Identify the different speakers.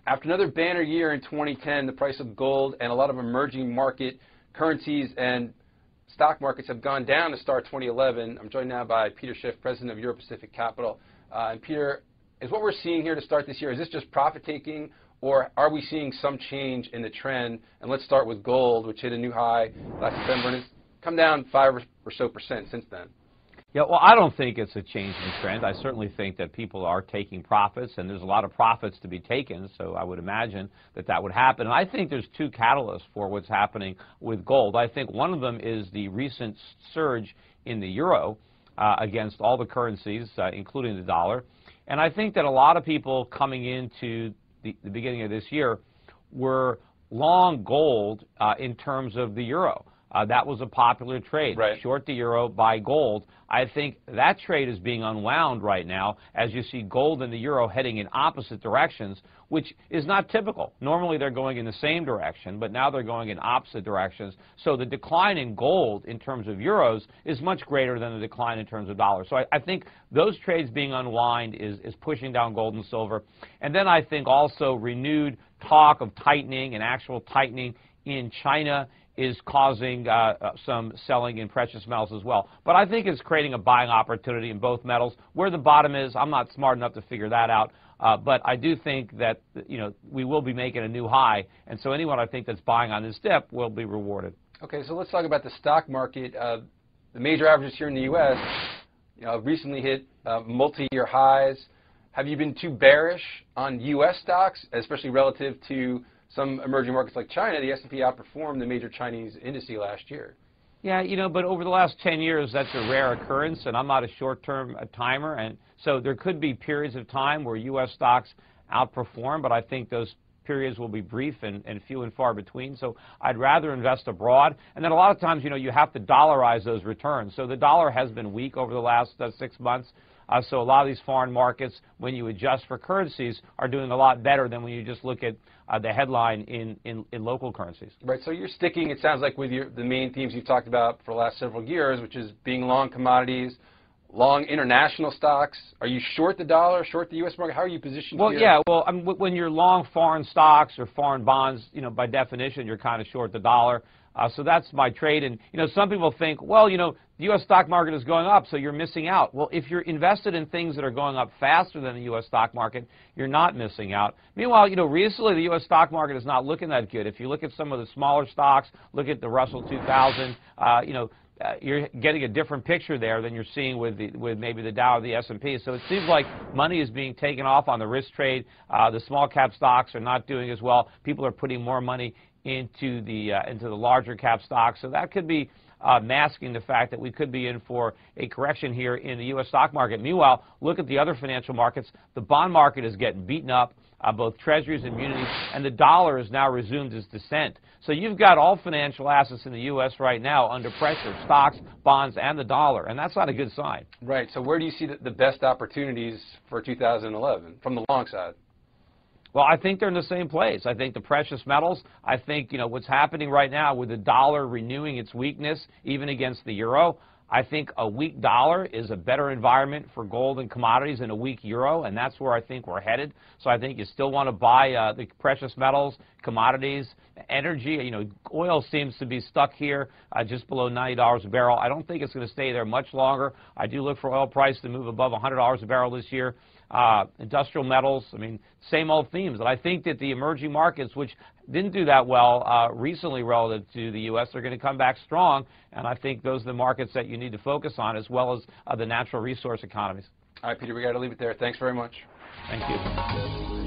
Speaker 1: After another banner year in 2010, the price of gold and a lot of emerging market currencies and stock markets have gone down to start 2011. I'm joined now by Peter Schiff, President of Euro Pacific Capital. And Peter, is what we're seeing here to start this year, is this just profit taking, or are we seeing some change in the trend? And let's start with gold, which hit a new high last December and has come down 5% or so since then.
Speaker 2: Yeah, well, I don't think it's a change in trend. I certainly think that people are taking profits, and there's a lot of profits to be taken, so I would imagine that that would happen. And I think there's two catalysts for what's happening with gold. I think one of them is the recent surge in the euro against all the currencies, including the dollar. And I think that a lot of people coming into the beginning of this year were long gold in terms of the euro. That was a popular trade,
Speaker 1: right.
Speaker 2: Short the euro, buy gold. I think that trade is being unwound right now as you see gold and the euro heading in opposite directions, which is not typical. Normally they're going in the same direction, but now they're going in opposite directions. So the decline in gold in terms of euros is much greater than the decline in terms of dollars. So I think those trades being unwound is pushing down gold and silver. And then I think also renewed talk of tightening and actual tightening in China is causing some selling in precious metals as well. But I think it's creating a buying opportunity in both metals. Where the bottom is, I'm not smart enough to figure that out. But I do think that we will be making a new high, and so anyone I think that's buying on this dip will be rewarded.
Speaker 1: Okay, so let's talk about the stock market. The major averages here in the U.S. Recently hit multi-year highs. Have you been too bearish on U.S. stocks, especially relative to some emerging markets like China? The S&P outperformed the major Chinese indice last year.
Speaker 2: Yeah, but over the last 10 years, that's a rare occurrence, and I'm not a short-term timer, and so there could be periods of time where U.S. stocks outperform, but I think those periods will be brief and few and far between, so I'd rather invest abroad. And then a lot of times, you have to dollarize those returns. So the dollar has been weak over the last 6 months. So a lot of these foreign markets, when you adjust for currencies, are doing a lot better than when you just look at the headline in local currencies.
Speaker 1: Right. So you're sticking, it sounds like, with the main themes you've talked about for the last several years, which is being long commodities, long international stocks. Are you short the dollar, short the U.S. market? How are you positioned
Speaker 2: Well,
Speaker 1: here?
Speaker 2: yeah. Well, when you're long foreign stocks or foreign bonds, by definition, you're kind of short the dollar. So that's my trade. And, some people think, well, the U.S. stock market is going up, so you're missing out. Well, if you're invested in things that are going up faster than the U.S. stock market, you're not missing out. Meanwhile, recently the U.S. stock market is not looking that good. If you look at some of the smaller stocks, look at the Russell 2000, you're getting a different picture there than you're seeing with maybe the Dow or the S&P. So it seems like money is being taken off on the risk trade. The small cap stocks are not doing as well. People are putting more money into the larger cap stocks. So that could be masking the fact that we could be in for a correction here in the U.S. stock market. Meanwhile, look at the other financial markets. The bond market is getting beaten up, both treasuries and munis, and the dollar has now resumed its descent. So you've got all financial assets in the U.S. right now under pressure, stocks, bonds, and the dollar, and that's not a good sign.
Speaker 1: Right. So where do you see the best opportunities for 2011 from the long side?
Speaker 2: Well, I think they're in the same place. I think the precious metals, I think, what's happening right now with the dollar renewing its weakness, even against the euro, I think a weak dollar is a better environment for gold and commodities than a weak euro, and that's where I think we're headed. So I think you still want to buy the precious metals, commodities, energy. Oil seems to be stuck here just below $90 a barrel. I don't think it's going to stay there much longer. I do look for oil price to move above $100 a barrel this year. Industrial metals, same old themes. And I think that the emerging markets, which didn't do that well recently relative to the U.S., are going to come back strong. And I think those are the markets that you need to focus on, as well as the natural resource economies.
Speaker 1: All right, Peter, we got to leave it there. Thanks very much.
Speaker 2: Thank you.